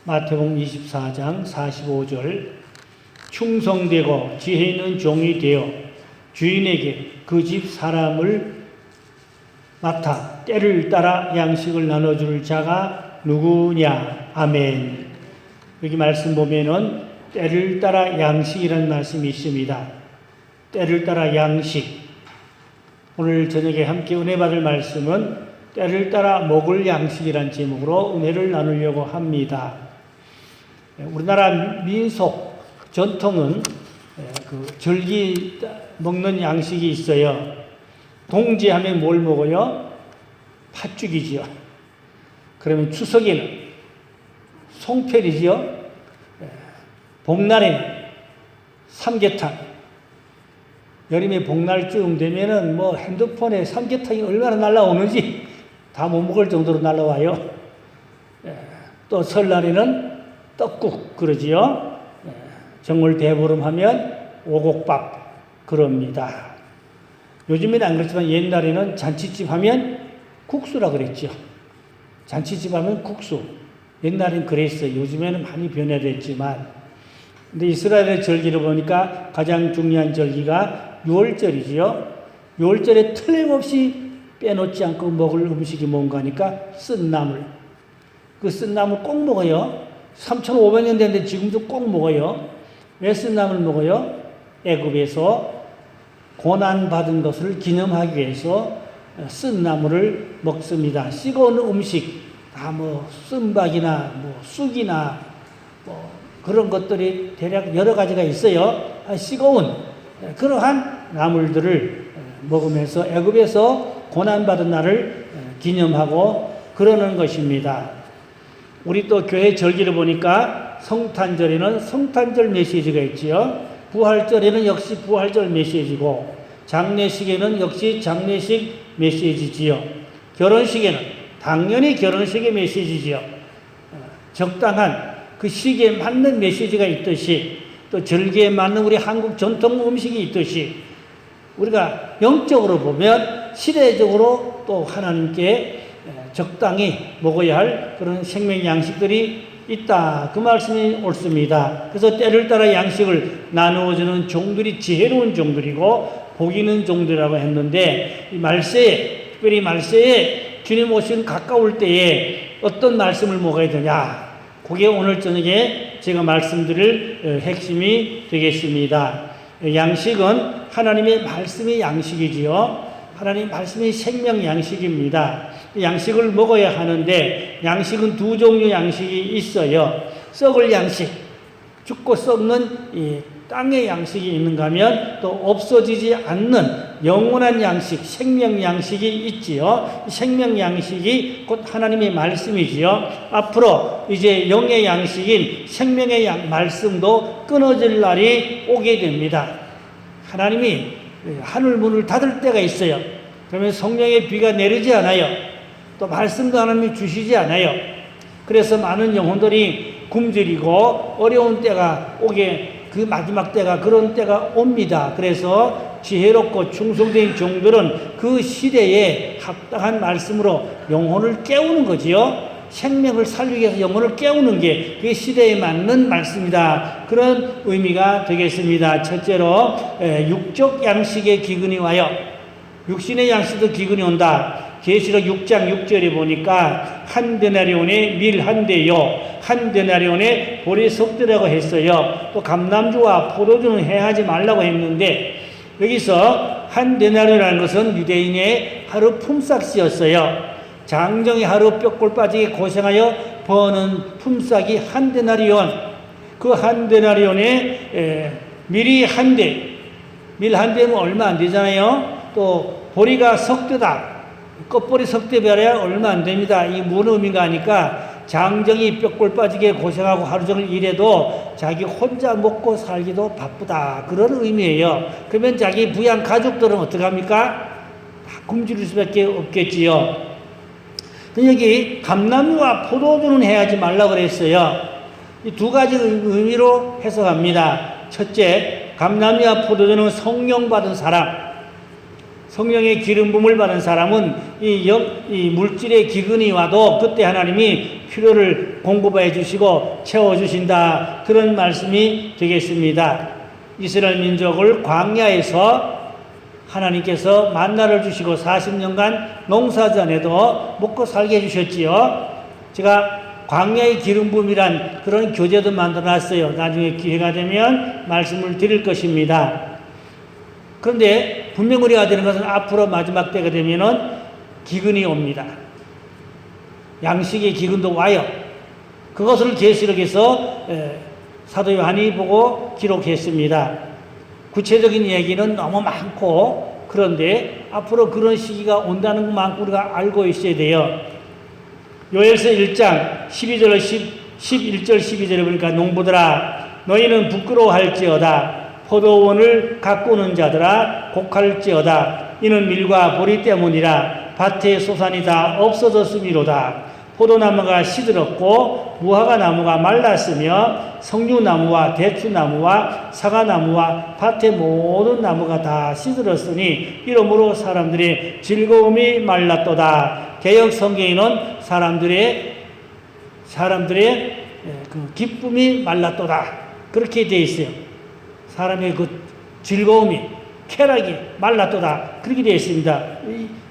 마태복음 24장 45절 충성되고 지혜 있는 종이 되어 주인에게 그 집 사람을 맡아 때를 따라 양식을 나눠줄 자가 누구냐. 아멘. 여기 말씀 보면은 때를 따라 양식이라는 말씀이 있습니다. 때를 따라 양식. 오늘 저녁에 함께 은혜 받을 말씀은 때를 따라 먹을 양식이라는 제목으로 은혜를 나누려고 합니다. 우리나라 민속 전통은 그 절기 먹는 양식이 있어요. 동지하면 뭘 먹어요? 팥죽이지요. 그러면 추석에는 송편이지요. 복날에는 삼계탕. 여름에 복날쯤 되면은 뭐 핸드폰에 삼계탕이 얼마나 날라오는지 다 못 먹을 정도로 날라와요. 또 설날에는 떡국 그러지요. 정월 대보름하면 오곡밥 그럽니다. 요즘에는 안 그렇지만 옛날에는 잔치집 하면 국수라 그랬죠. 잔치집 하면 국수. 옛날엔 그랬어요. 요즘에는 많이 변화됐지만. 근데 이스라엘의 절기를 보니까 가장 중요한 절기가 6월절이지요. 6월절에 틀림없이 빼놓지 않고 먹을 음식이 뭔가 하니까 쓴나물. 그 쓴나물 꼭 먹어요. 3,500년 됐는데 지금도 꼭 먹어요. 왜 쓴나물 먹어요? 애굽에서 고난받은 것을 기념하기 위해서 쓴나물을 먹습니다. 식어온 음식, 다 뭐 쓴박이나 뭐 쑥이나 뭐 그런 것들이 대략 여러 가지가 있어요. 식어온 그러한 나물들을 먹으면서 애굽에서 고난받은 날을 기념하고 그러는 것입니다. 우리 또 교회 절기를 보니까 성탄절에는 성탄절 메시지가 있지요. 부활절에는 역시 부활절 메시지고 장례식에는 역시 장례식 메시지지요. 결혼식에는 당연히 결혼식의 메시지지요. 적당한 그 시기에 맞는 메시지가 있듯이 또 절기에 맞는 우리 한국 전통 음식이 있듯이 우리가 영적으로 보면 시대적으로 또 하나님께 적당히 먹어야 할 그런 생명 양식들이 있다. 그 말씀이 옳습니다. 그래서 때를 따라 양식을 나누어주는 종들이 지혜로운 종들이고 복 있는 종들이라고 했는데 이 말세에 특별히 말세에 주님 오시는 가까울 때에 어떤 말씀을 먹어야 되냐. 그게 오늘 저녁에 제가 말씀드릴 핵심이 되겠습니다. 양식은 하나님의 말씀의 양식이지요. 하나님의 말씀의 생명 양식입니다. 양식을 먹어야 하는데 양식은 두 종류 양식이 있어요. 썩을 양식, 죽고 썩는 이 땅의 양식이 있는가 하면 또 없어지지 않는 영원한 양식, 생명 양식이 있지요. 생명 양식이 곧 하나님의 말씀이지요. 앞으로 이제 영의 양식인 생명의 말씀도 끊어질 날이 오게 됩니다. 하나님이 하늘 문을 닫을 때가 있어요. 그러면 성령의 비가 내리지 않아요. 또 말씀도 하나님이 주시지 않아요. 그래서 많은 영혼들이 굶주리고 어려운 때가 오게 그 마지막 때가 그런 때가 옵니다. 그래서 지혜롭고 충성된 종들은 그 시대에 합당한 말씀으로 영혼을 깨우는 거지요. 생명을 살리기 위해서 영혼을 깨우는 게 그 시대에 맞는 말씀이다. 그런 의미가 되겠습니다. 첫째로 육적 양식의 기근이 와요. 육신의 양식도 기근이 온다. 계시록 6장 6절에 보니까 한 데나리온에 밀 한 대요, 한 데나리온에 보리 석 대라고 했어요. 또 감람주와 포도주는 해하지 말라고 했는데 여기서 한 데나리온이라는 것은 유대인의 하루 품삯이었어요. 장정이 하루 뼈골 빠지게 고생하여 버는 품삯이 한 데나리온. 그 한 데나리온에 밀이 한 대, 밀 한 대면 얼마 안 되잖아요. 또 보리가 석 대다. 껍보리 석대별이야 얼마 안 됩니다. 이 무슨 의미가 하니까 장정이 뼈골 빠지게 고생하고 하루 종일 일해도 자기 혼자 먹고 살기도 바쁘다. 그런 의미예요. 그러면 자기 부양 가족들은 어떡합니까? 다 굶주릴 수밖에 없겠지요. 여기 감람류와 포도주는 해야지 말라고 그랬어요. 이 두 가지 의미로 해석합니다. 첫째, 감람류와 포도주는 성령 받은 사람, 성령의 기름 부음을 받은 사람은 이 물질의 기근이 와도 그때 하나님이 필요를 공급해 주시고 채워주신다. 그런 말씀이 되겠습니다. 이스라엘 민족을 광야에서 하나님께서 만나를 주시고 40년간 농사전에도 먹고 살게 해주셨지요. 제가 광야의 기름 부음이란 그런 교재도 만들어놨어요. 나중에 기회가 되면 말씀을 드릴 것입니다. 그런데 분명 우리가 되는 것은 앞으로 마지막 때가 되면은 기근이 옵니다. 양식의 기근도 와요. 그것을 계시록에서 사도 요한이 보고 기록했습니다. 구체적인 얘기는 너무 많고, 그런데 앞으로 그런 시기가 온다는 것만 우리가 알고 있어야 돼요. 요엘서 1장 11절 11절 12절에 보니까 농부들아 너희는 부끄러워할지어다. 포도원을 가꾸는 자들아 곡할지어다. 이는 밀과 보리 때문이라. 밭의 소산이 다 없어졌음이로다. 포도나무가 시들었고 무화과 나무가 말랐으며 석류나무와 대추나무와 사과나무와 밭의 모든 나무가 다 시들었으니 이러므로 사람들의 즐거움이 말랐도다. 개역 성경에는 사람들의 그 기쁨이 말랐도다. 그렇게 되어 있어요. 사람의 그 즐거움이, 쾌락이 말랐도다. 그렇게 되어 있습니다.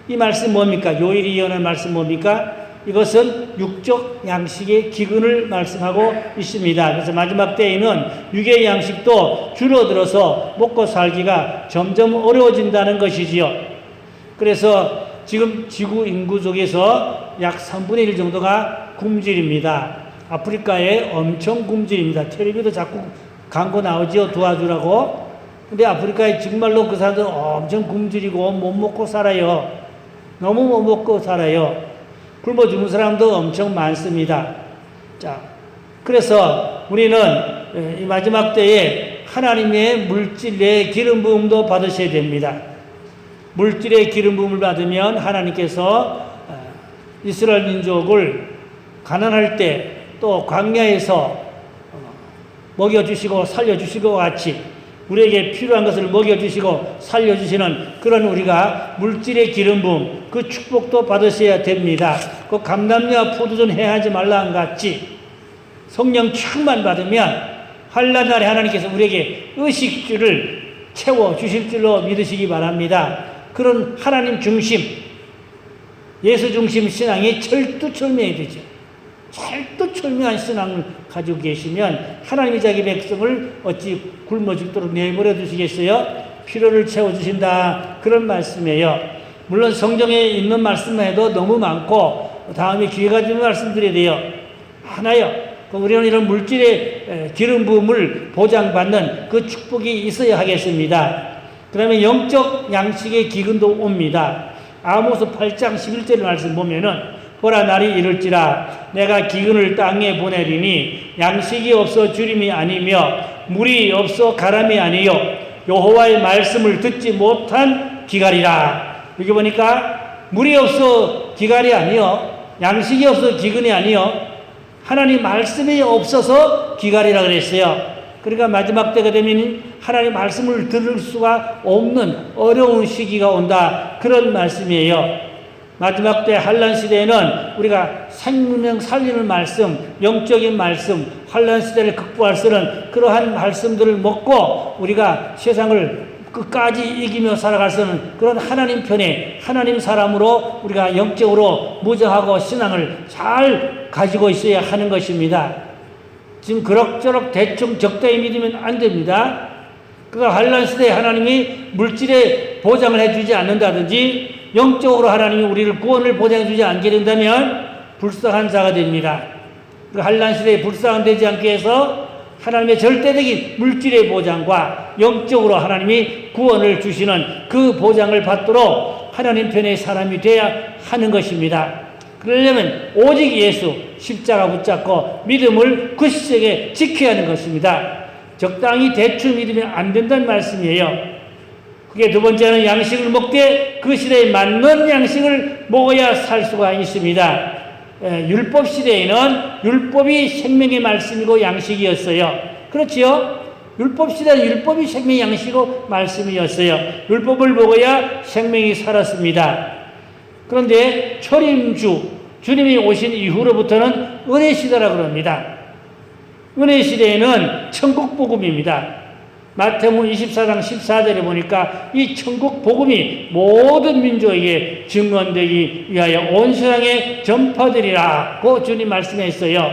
이 말씀 뭡니까? 요일이 예언한 말씀 뭡니까? 이것은 육적 양식의 기근을 말씀하고 있습니다. 그래서 마지막 때에는 육의 양식도 줄어들어서 먹고 살기가 점점 어려워진다는 것이지요. 그래서 지금 지구 인구 속에서 약 3분의 1 정도가 굶주립니다. 아프리카에 엄청 굶주립니다. 텔레비도 자꾸 광고 나오지요. 도와주라고. 근데 아프리카에 정말로 그 사람들 엄청 굶주리고 못 먹고 살아요. 너무 못 먹고 살아요. 굶어 죽는 사람도 엄청 많습니다. 자, 그래서 우리는 이 마지막 때에 하나님의 물질의 기름 부음도 받으셔야 됩니다. 물질의 기름 부음을 받으면 하나님께서 이스라엘 민족을 가난할 때 또 광야에서 먹여주시고 살려주시고 같이 우리에게 필요한 것을 먹여주시고 살려주시는 그런 우리가 물질의 기름 부음, 그 축복도 받으셔야 됩니다. 그 감람류와 포도전 해하지 말라 한 같이 성령 충만 받으면 환난 날에 하나님께서 우리에게 의식주를 채워주실 줄로 믿으시기 바랍니다. 그런 하나님 중심, 예수 중심 신앙이 철두철미해야 되죠. 철두철미한 신앙을 가지고 계시면 하나님이 자기 백성을 어찌 굶어 죽도록 내버려 두시겠어요? 필요를 채워주신다. 그런 말씀이에요. 물론 성경에 있는 말씀만 해도 너무 많고 다음에 기회가 되면 말씀드려야 돼요. 하나요. 우리는 이런 물질의 기름 부음을 보장받는 그 축복이 있어야 하겠습니다. 그 다음에 영적 양식의 기근도 옵니다. 아모스 8장 11절 말씀 보면은 보라 날이 이를지라 내가 기근을 땅에 보내리니 양식이 없어 주림이 아니며 물이 없어 가람이 아니요 여호와의 말씀을 듣지 못한 기갈이라. 여기 보니까 물이 없어 기갈이 아니요 양식이 없어 기근이 아니요 하나님 말씀이 없어서 기갈이라 그랬어요. 그러니까 마지막 때가 되면 하나님 말씀을 들을 수가 없는 어려운 시기가 온다. 그런 말씀이에요. 마지막 때 환난 시대에는 우리가 생명 살리는 말씀, 영적인 말씀, 환난 시대를 극복할 수 있는 그러한 말씀들을 먹고 우리가 세상을 끝까지 이기며 살아갈 수 있는 그런 하나님 편에 하나님 사람으로 우리가 영적으로 무장하고 신앙을 잘 가지고 있어야 하는 것입니다. 지금 그럭저럭 대충 적당히 믿으면 안 됩니다. 그가 환난 시대에 하나님이 물질의 보장을 해주지 않는다든지 영적으로 하나님이 우리를 구원을 보장해 주지 않게 된다면 불쌍한 자가 됩니다. 그 환난 시대에 불쌍되지 않게 해서 하나님의 절대적인 물질의 보장과 영적으로 하나님이 구원을 주시는 그 보장을 받도록 하나님 편의 사람이 되어야 하는 것입니다. 그러려면 오직 예수 십자가 붙잡고 믿음을 굳세게 지켜야 하는 것입니다. 적당히 대충 믿으면 안 된다는 말씀이에요. 그게 두 번째는 양식을 먹되 그 시대에 맞는 양식을 먹어야 살 수가 있습니다. 율법 시대에는 율법이 생명의 말씀이고 양식이었어요. 그렇지요? 율법 시대는 율법이 생명의 양식이고 말씀이었어요. 율법을 먹어야 생명이 살았습니다. 그런데 초림주, 주님이 오신 이후로부터는 은혜 시대라고 합니다. 은혜 시대에는 천국 복음입니다. 마태복음 24장 14절에 보니까 이 천국 복음이 모든 민족에게 증언되기 위하여 온 세상에 전파되리라고 주님 말씀했어요.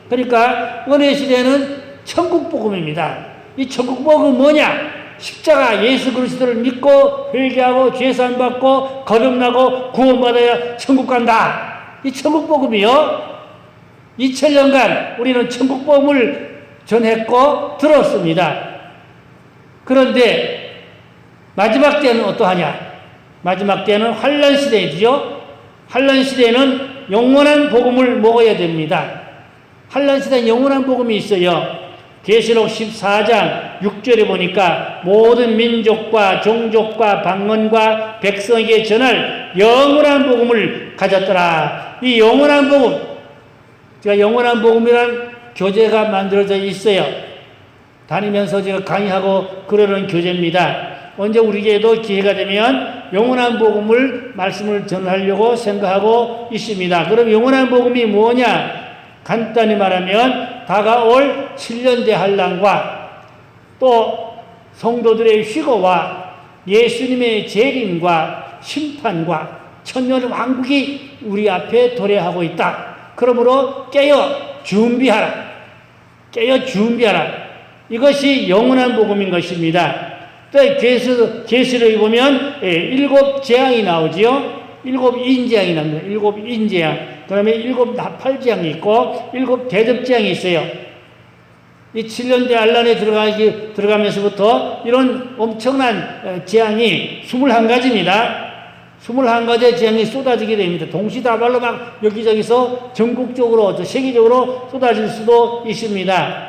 그러니까 은혜 시대는 천국 복음입니다. 이 천국 복음은 뭐냐? 십자가 예수 그리스도를 믿고 회개하고 죄사함 받고 거듭나고 구원받아야 천국 간다. 이 천국 복음이요. 2000년간 우리는 천국 복음을 전했고 들었습니다. 그런데 마지막 때는 어떠하냐? 마지막 때는 환란 시대이죠. 환란 시대에는 영원한 복음을 먹어야 됩니다. 환란 시대는 영원한 복음이 있어요. 계시록 14장 6절에 보니까 모든 민족과 종족과 방언과 백성에게 전할 영원한 복음을 가졌더라. 이 영원한 복음, 제가 영원한 복음이라는 교재가 만들어져 있어요. 다니면서 제가 강의하고 그러는 교재입니다. 언제 우리에게도 기회가 되면 영원한 복음을 말씀을 전하려고 생각하고 있습니다. 그럼 영원한 복음이 뭐냐? 간단히 말하면 다가올 7년 대환란과 또 성도들의 휴거와 예수님의 재림과 심판과 천년 왕국이 우리 앞에 도래하고 있다. 그러므로 깨어 준비하라. 깨어 준비하라. 이것이 영원한 복음인 것입니다. 또 계시록에 보면 7 재앙이 나오지요. 7 인재앙이 납니다. 7 인재앙. 그 다음에 7 나팔재앙이 있고 7 대접재앙이 있어요. 이 7년 대환란에 들어가면서부터 이런 엄청난 재앙이 21가지입니다. 21가지의 재앙이 쏟아지게 됩니다. 동시다발로 막 여기저기서 전국적으로, 세계적으로 쏟아질 수도 있습니다.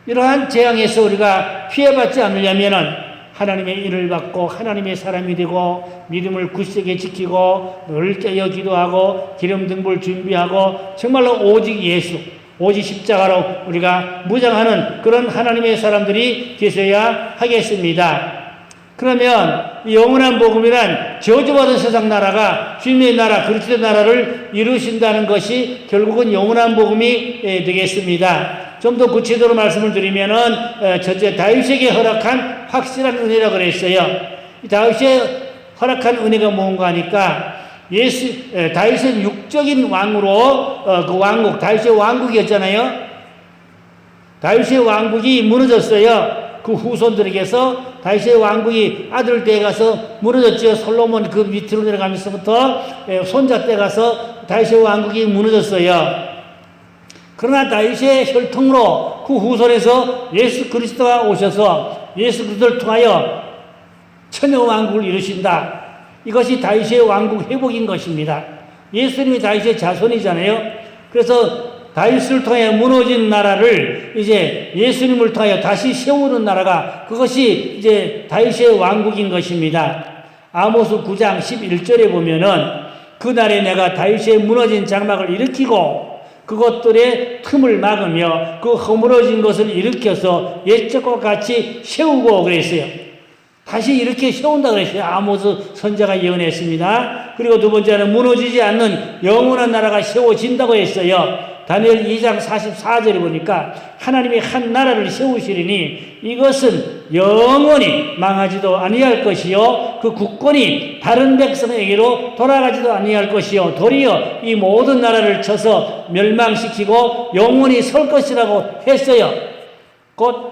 이러한 재앙에서 우리가 피해받지 않으려면은 하나님의 일을 받고 하나님의 사람이 되고 믿음을 굳세게 지키고 늘 깨어 기도하고 기름 등불 준비하고 정말로 오직 예수, 오직 십자가로 우리가 무장하는 그런 하나님의 사람들이 되셔야 하겠습니다. 그러면 영원한 복음이란 저주받은 세상 나라가 주님의 나라, 그리스도의 나라를 이루신다는 것이 결국은 영원한 복음이 되겠습니다. 좀 더 구체적으로 말씀을 드리면은 첫째 다윗에게 허락한 확실한 은혜라고 그랬어요. 다윗에 허락한 은혜가 뭔가 하니까 다윗은 육적인 왕으로 그 왕국 다윗의 왕국이었잖아요. 다윗의 왕국이 무너졌어요. 그 후손들에게서 다윗의 왕국이 아들 때에 가서 무너졌죠. 솔로몬 그 밑으로 내려가면서부터 손자 때 가서 다윗의 왕국이 무너졌어요. 그러나 다윗의 혈통으로 그 후손에서 예수 그리스도가 오셔서 예수 그리스도를 통하여 천여 왕국을 이루신다. 이것이 다윗의 왕국 회복인 것입니다. 예수님이 다윗의 자손이잖아요. 그래서 다윗을 통해 무너진 나라를 이제 예수님을 통하여 다시 세우는 나라가 그것이 이제 다윗의 왕국인 것입니다. 아모스 9장 11절에 보면은 그날에 내가 다윗의 무너진 장막을 일으키고 그것들의 틈을 막으며 그 허물어진 것을 일으켜서 옛적과 같이 세우고 그랬어요. 다시 이렇게 세운다 그랬어요. 아모스 선지자가 예언했습니다. 그리고 두 번째는 무너지지 않는 영원한 나라가 세워진다고 했어요. 다니엘 2장 44절에 보니까 하나님이 한 나라를 세우시리니 이것은 영원히 망하지도 아니할 것이요 그 국권이 다른 백성에게로 돌아가지도 아니할 것이요 도리어 이 모든 나라를 쳐서 멸망시키고 영원히 설 것이라고 했어요. 곧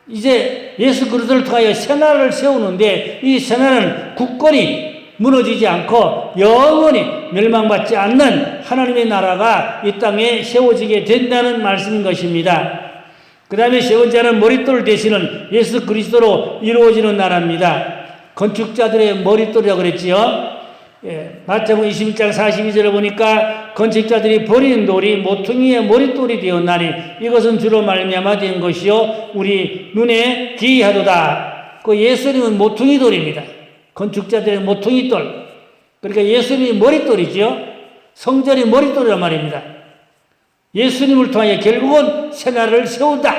이제 예수 그리스도를 통하여 새 나라를 세우는데 이 새 나라는 국권이 무너지지 않고 영원히 멸망받지 않는 하나님의 나라가 이 땅에 세워지게 된다는 말씀인 것입니다. 그 다음에 세 번째는 머릿돌 대신은 예수 그리스도로 이루어지는 나라입니다. 건축자들의 머릿돌이라고 그랬지요. 마태복음 21장 42절에 보니까 건축자들이 버리는 돌이 모퉁이의 머릿돌이 되었나니 이것은 주로 말미암아 된 것이요 우리 눈에 기이하도다. 그 예수님은 모퉁이 돌입니다. 건축자들의 모퉁이 돌. 그러니까 예수님이 머릿돌이죠. 성전이 머릿돌이란 말입니다. 예수님을 통하여 결국은 새 나라를 세운다.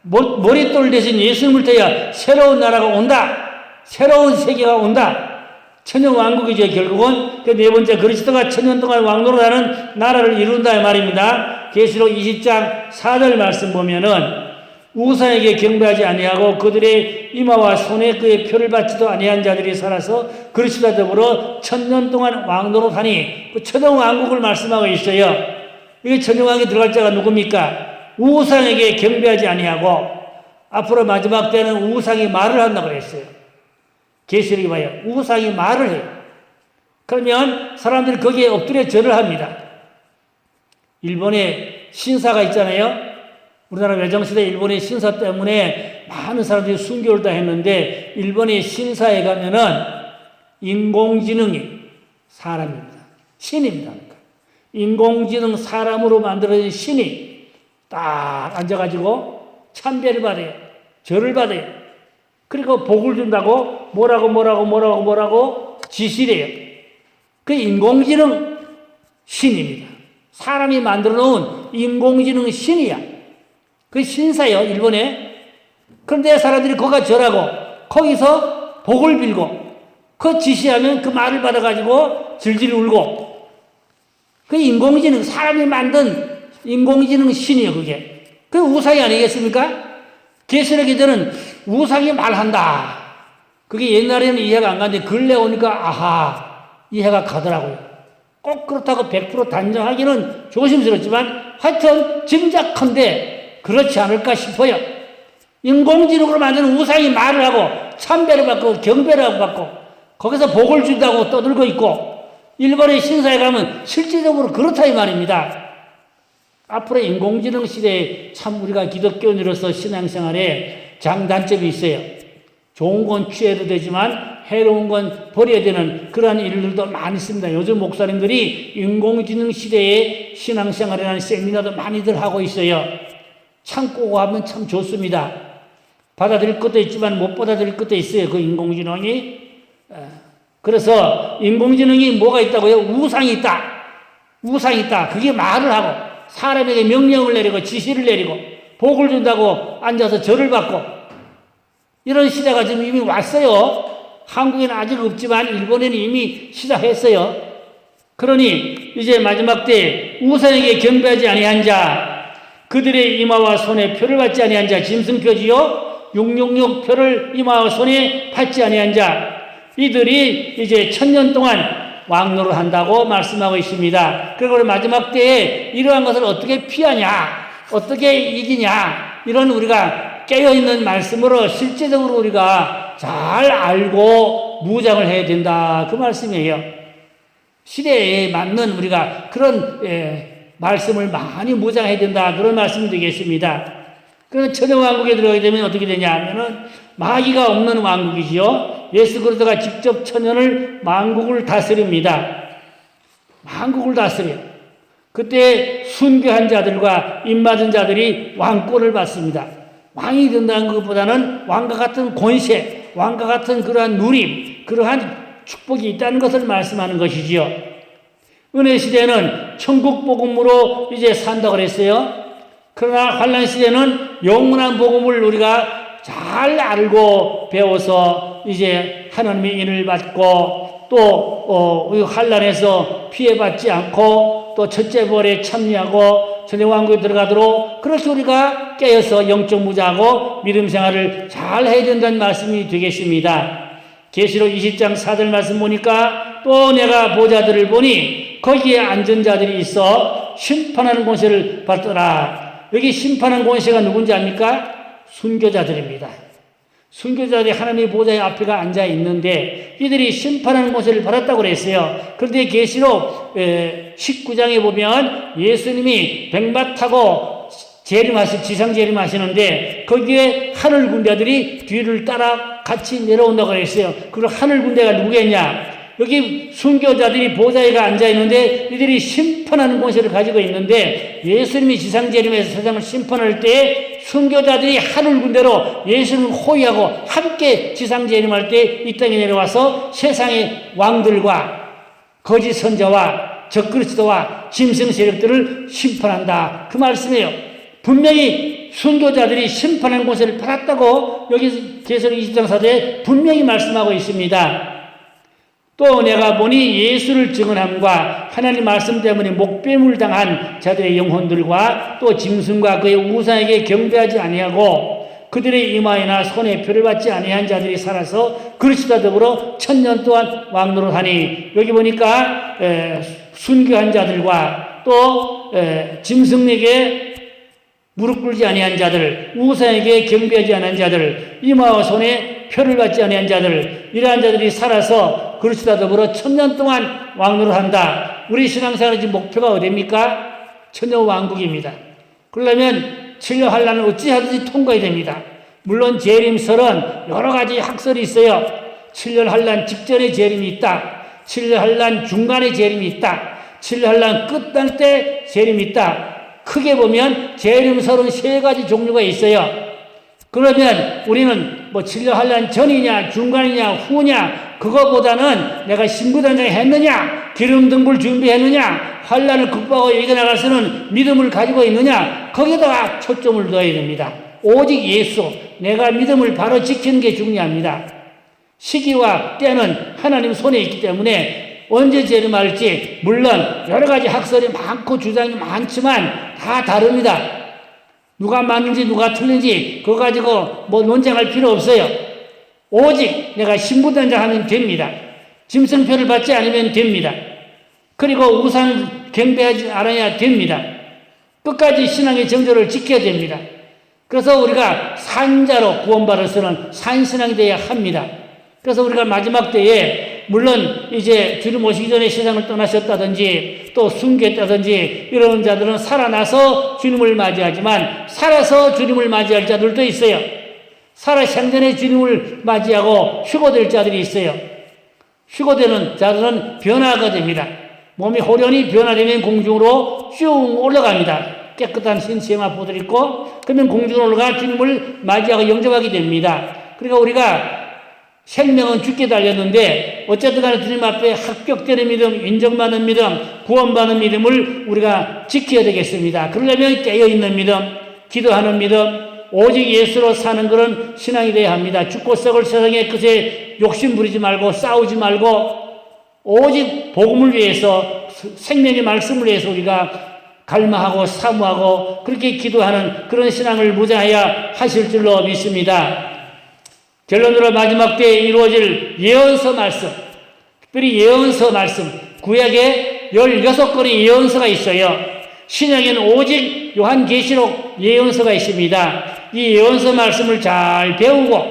머릿돌 대신 예수님을 통하여 새로운 나라가 온다. 새로운 세계가 온다. 천년왕국이죠. 결국은 그 네 번째 그리스도가 천년 동안 왕노릇하는 나라를 이룬다 이 말입니다. 계시록 20장 4절 말씀 보면은 우상에게 경배하지 아니하고 그들의 이마와 손에 그의 표를 받지도 아니한 자들이 살아서 그리스도와 더불어 천년 동안 왕노릇하니 그 천년왕국을 말씀하고 있어요. 이게 천년왕국에 들어갈 자가 누굽니까? 우상에게 경배하지 아니하고 앞으로 마지막 때는 우상이 말을 한다고 그랬어요. 계시록에 봐요. 우상이 말을 해요. 그러면 사람들이 거기에 엎드려 절을 합니다. 일본에 신사가 있잖아요. 우리나라 외정시대 일본의 신사 때문에 많은 사람들이 순교를 다 했는데 일본의 신사에 가면은 인공지능이 사람입니다. 신입니다. 그러니까. 인공지능 사람으로 만들어진 신이 딱 앉아가지고 참배를 받아요. 절을 받아요. 그리고 복을 준다고 뭐라고 지시를 해요. 그 인공지능 신입니다. 사람이 만들어 놓은 인공지능 신이야. 그 신사요, 일본에. 그런데 사람들이 거기가 절하고, 거기서 복을 빌고, 그 지시하면 그 말을 받아가지고 질질 울고, 그 인공지능, 사람이 만든 인공지능 신이요, 그게. 그게 우상이 아니겠습니까? 계시록에서는 우상이 말한다. 그게 옛날에는 이해가 안 가는데, 근래 오니까, 아하, 이해가 가더라고요. 꼭 그렇다고 100% 단정하기는 조심스럽지만, 하여튼, 짐작컨대, 그렇지 않을까 싶어요. 인공지능으로 만든 우상이 말을 하고 참배를 받고 경배를 받고 거기서 복을 준다고 떠들고 있고 일본의 신사에 가면 실질적으로 그렇다 이 말입니다. 앞으로 인공지능 시대에 참 우리가 기독교인으로서 신앙생활에 장단점이 있어요. 좋은 건 취해도 되지만 해로운 건 버려야 되는 그러한 일들도 많이 있습니다. 요즘 목사님들이 인공지능 시대에 신앙생활이라는 세미나도 많이들 하고 있어요. 참고 하면 참 좋습니다. 받아들일 것도 있지만 못 받아들일 것도 있어요. 그 인공지능이. 그래서 인공지능이 뭐가 있다고요? 우상이 있다. 우상이 있다. 그게 말을 하고 사람에게 명령을 내리고 지시를 내리고 복을 준다고 앉아서 절을 받고 이런 시대가 지금 이미 왔어요. 한국에는 아직 없지만 일본에는 이미 시작했어요. 그러니 이제 마지막 때 우상에게 경배하지 아니한 자 그들의 이마와 손에 표를 받지 아니한 자, 짐승표지요. 666 표를 이마와 손에 받지 아니한 자, 이들이 이제 천년 동안 왕노를 한다고 말씀하고 있습니다. 그리고 마지막 때에 이러한 것을 어떻게 피하냐, 어떻게 이기냐, 이런 우리가 깨어있는 말씀으로 실제적으로 우리가 잘 알고 무장을 해야 된다. 그 말씀이에요. 시대에 맞는 우리가 그런 말씀을 많이 무장해야 된다. 그런 말씀이 되겠습니다. 그럼 천년왕국에 들어가게 되면 어떻게 되냐 하면은 마귀가 없는 왕국이지요. 예수 그리스도가 직접 천년을 왕국을 다스립니다. 왕국을 다스려. 그때 순교한 자들과 입맞은 자들이 왕권을 받습니다. 왕이 된다는 것보다는 왕과 같은 권세, 왕과 같은 그러한 누림, 그러한 축복이 있다는 것을 말씀하는 것이지요. 은혜 시대는 천국 복음으로 이제 산다고 그랬어요. 그러나 환란 시대는 영원한 복음을 우리가 잘 알고 배워서 이제 하나님의 인을 받고 또 환란에서 피해받지 않고 또 첫째 벌에 참여하고 천년왕국에 들어가도록 그렇게 우리가 깨어서 영적 무자하고 믿음 생활을 잘 해야 된다는 말씀이 되겠습니다. 계시록 20장 4절 말씀 보니까 또 내가 보좌들을 보니 거기에 앉은 자들이 있어 심판하는 권세를 받더라. 여기 심판하는 권세가 누군지 압니까? 순교자들입니다. 순교자들이 하나님의 보좌의 앞에가 앉아 있는데 이들이 심판하는 권세를 받았다고 그랬어요. 그런데 계시록 19장에 보면 예수님이 백마 타고 지상 재림하시는데 거기에 하늘 군대들이 뒤를 따라 같이 내려온다고 그랬어요. 그리고 하늘 군대가 누구겠냐? 여기 순교자들이 보좌에 앉아 있는데 이들이 심판하는 권세를 가지고 있는데 예수님이 지상 재림에서 세상을 심판할 때 순교자들이 하늘 군대로 예수님을 호위하고 함께 지상 재림할 때 이 땅에 내려와서 세상의 왕들과 거짓 선자와 적그리스도와 짐승 세력들을 심판한다. 그 말씀이에요. 분명히 순교자들이 심판하는 권세를 받았다고 여기 계시록 20장 4절에 분명히 말씀하고 있습니다. 또 내가 보니 예수를 증언함과 하나님 말씀 때문에 목배물 당한 자들의 영혼들과 또 짐승과 그의 우상에게 경배하지 아니하고 그들의 이마에나 손에 표를 받지 아니한 자들이 살아서 그리스도와 더불어 1000년 동안 왕노릇하니, 여기 보니까 순교한 자들과 또 짐승에게 무릎 꿇지 아니한 자들, 우상에게 경배하지 않은 자들, 이마와 손에 표를 받지 아니한 자들, 이러한 자들이 살아서 그리스도와 더불어 1000년 동안 왕노릇한다. 우리 신앙생활의 지금 목표가 어디입니까? 천년 왕국입니다. 그러려면 7년 환란을 어찌하든지 통과해야 됩니다. 물론 재림설은 여러 가지 학설이 있어요. 7년 환란 직전에 재림이 있다. 7년 환란 중간에 재림이 있다. 7년 환란 끝날 때 재림이 있다. 크게 보면 재림설은 3가지 종류가 있어요. 그러면 우리는 뭐 7년 환란 전이냐 중간이냐 후냐, 그거보다는 내가 신부단장 했느냐, 기름 등불 준비했느냐, 환란을 극복하고 이겨나갈 수 있는 믿음을 가지고 있느냐, 거기다가 초점을 둬야 됩니다. 오직 예수, 내가 믿음을 바로 지키는 게 중요합니다. 시기와 때는 하나님 손에 있기 때문에 언제 재림할지, 물론 여러 가지 학설이 많고 주장이 많지만 다 다릅니다. 누가 맞는지 누가 틀린지 그거 가지고 뭐 논쟁할 필요 없어요. 오직 내가 신부단장 하면 됩니다. 짐승표를 받지 않으면 됩니다. 그리고 우상 경배하지 않아야 됩니다. 끝까지 신앙의 정조를 지켜야 됩니다. 그래서 우리가 산자로 구원받을 수는 산신앙이 되어야 합니다. 그래서 우리가 마지막 때에 물론 이제 주님 오시기 전에 세상을 떠나셨다든지 또 순교했다든지 이런 자들은 살아나서 주님을 맞이하지만 살아서 주님을 맞이할 자들도 있어요. 살아 생전에 주님을 맞이하고 휴거될 자들이 있어요. 휴거되는 자들은 변화가 됩니다. 몸이 호련히 변화되면 공중으로 쭉 올라갑니다. 깨끗한 신체와 보들 있고, 그러면 공중으로 올라가 주님을 맞이하고 영접하게 됩니다. 그러니까 우리가 생명은 죽게 달렸는데 어쨌든 간에 주님 앞에 합격되는 믿음, 인정받는 믿음, 구원받는 믿음을 우리가 지켜야 되겠습니다. 그러려면 깨어있는 믿음, 기도하는 믿음, 오직 예수로 사는 그런 신앙이 되어야 합니다. 죽고 썩을 세상에 그새 욕심 부리지 말고 싸우지 말고 오직 복음을 위해서, 생명의 말씀을 위해서 우리가 갈망하고 사모하고 그렇게 기도하는 그런 신앙을 무장해야 하실 줄로 믿습니다. 결론으로 마지막 때에 이루어질 예언서 말씀, 특별히 예언서 말씀, 구약에 16건의 예언서가 있어요. 신약에는 오직 요한계시록 예언서가 있습니다. 이 예언서 말씀을 잘 배우고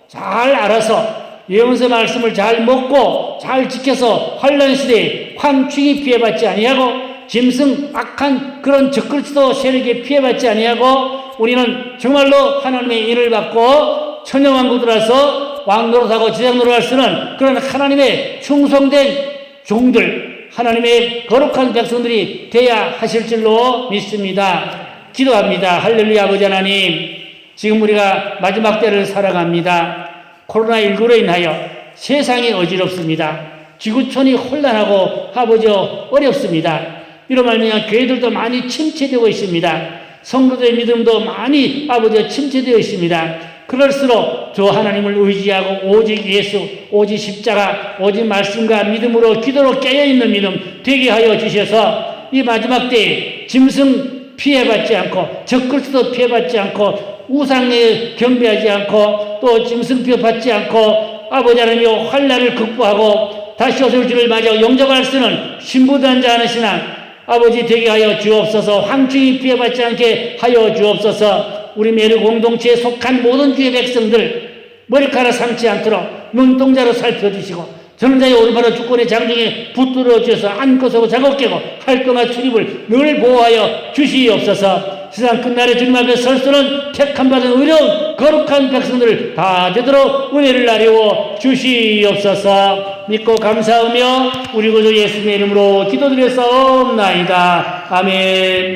잘 알아서 예언서 말씀을 잘 먹고 잘 지켜서 환란 시대에 황충이 피해받지 아니하고 짐승 악한 그런 적그리스도 세력에 피해받지 아니하고 우리는 정말로 하나님의 인을 받고 천년왕국 들어서 왕노릇하고 제장노릇할 수 있는 그런 하나님의 충성된 종들, 하나님의 거룩한 백성들이 되어야 하실 줄로 믿습니다. 기도합니다. 할렐루야. 아버지 하나님, 지금 우리가 마지막 때를 살아갑니다. 코로나19로 인하여 세상이 어지럽습니다. 지구촌이 혼란하고 아버지 어렵습니다. 이로 말미암아 교회들도 많이 침체되고 있습니다. 성도들의 믿음도 많이 아버지 침체되어 있습니다. 그럴수록 저 하나님을 의지하고 오직 예수, 오직 십자가, 오직 말씀과 믿음으로 기도로 깨어있는 믿음 되게 하여 주셔서 이 마지막 때에 짐승 피해받지 않고 적그리스도 피해받지 않고 우상에 경배하지 않고 또 짐승표 받지 않고 아버지 하나님의 환난을 극복하고 다시 오실 주를 맞이하고 영접할 수 있는 신부단자 하는 신앙 아버지 되게 하여 주옵소서. 황충이 피해받지 않게 하여 주옵소서. 우리 메르 공동체에 속한 모든 주의 백성들 머리카락 상치 않도록 눈동자로 살펴주시고 저는 자의 오른팔로 주권의 장중에 붙들어 주셔서 안고서고 작업 깨고 활동과 출입을 늘 보호하여 주시옵소서. 세상 끝날에 주님 앞에 설 수는 택함받은 의로운 거룩한 백성들을 다 되도록 은혜를 나리워 주시옵소서. 믿고 감사하며 우리 구주 예수님의 이름으로 기도드렸사옵나이다. 아멘.